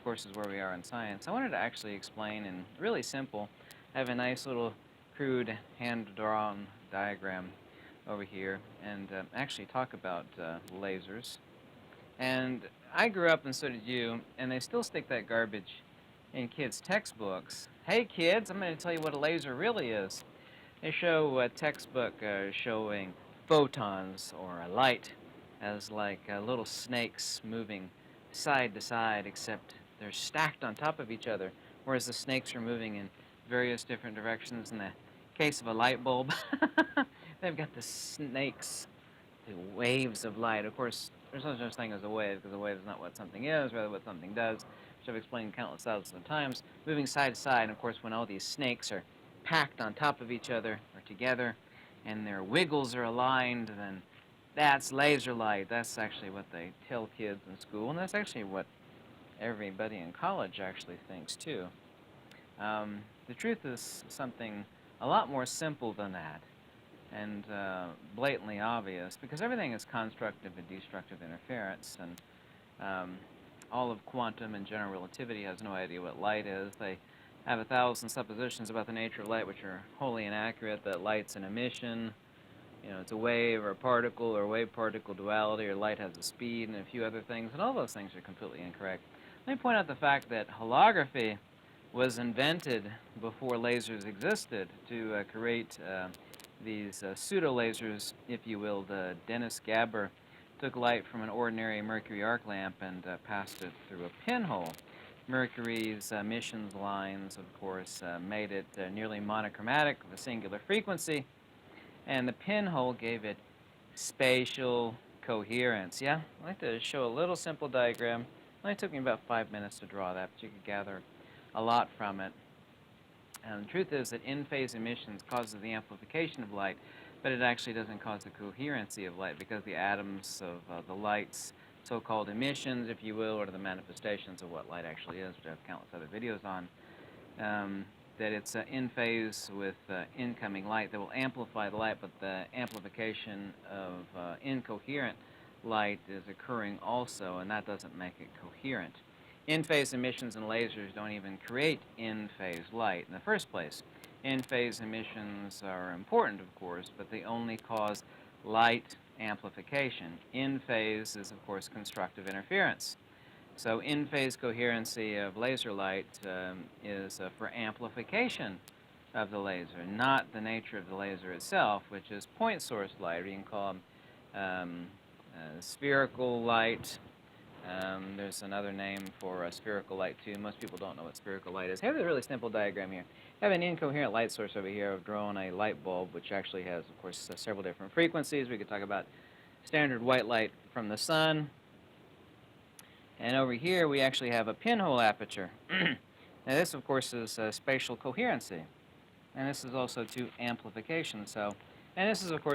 course, is where we are in science. I wanted to actually explain in really simple. I have a nice little crude hand-drawn diagram over here and actually talk about lasers. And I grew up, and so did you, and they still stick that garbage in kids' textbooks. Hey, kids, I'm going to tell you what a laser really is. They show a textbook showing photons or a light as like little snakes moving side to side, except they're stacked on top of each other, whereas the snakes are moving in various different directions. In the case of a light bulb, they've got the snakes, the waves of light. Of course, there's no such thing as a wave, because a wave is not what something is, rather what something does, which I've explained countless thousands of times, moving side to side. And of course, when all these snakes are packed on top of each other or together, and their wiggles are aligned, then that's laser light. That's actually what they tell kids in school, and that's actually what everybody in college actually thinks too. The truth is something a lot more simple than that, and blatantly obvious, because everything is constructive and destructive interference, and all of quantum and general relativity has no idea what light is. They have 1,000 suppositions about the nature of light, which are wholly inaccurate, that light's an emission, it's a wave or a particle or wave-particle duality, or light has a speed, and a few other things, and all those things are completely incorrect. Let me point out the fact that holography was invented before lasers existed to create these pseudo-lasers, if you will. The Dennis Gabber took light from an ordinary mercury arc lamp and passed it through a pinhole. Mercury's emissions lines, of course, made it nearly monochromatic with a singular frequency, and the pinhole gave it spatial coherence. Yeah, I'd like to show a little simple diagram. It only took me about 5 minutes to draw that, but you could gather a lot from it. And the truth is that in-phase emissions causes the amplification of light, but it actually doesn't cause the coherency of light, because the atoms of the light's so-called emissions, if you will, or the manifestations of what light actually is, which I have countless other videos on, that it's in phase with incoming light that will amplify the light, but the amplification of incoherent light is occurring also, and that doesn't make it coherent. In-phase emissions and lasers don't even create in-phase light in the first place. In-phase emissions are important, of course, but they only cause light amplification. In-phase is, of course, constructive interference. So in-phase coherency of laser light is for amplification of the laser, not the nature of the laser itself, which is point source light, or you can call them spherical light. There's another name for spherical light too. Most people don't know what spherical light is. I have a really simple diagram here. I have an incoherent light source over here. I've drawn a light bulb, which actually has, of course, several different frequencies. We could talk about standard white light from the sun. And over here, we actually have a pinhole aperture. Now this, of course, is spatial coherency. And this is also to amplification. And this is, of course,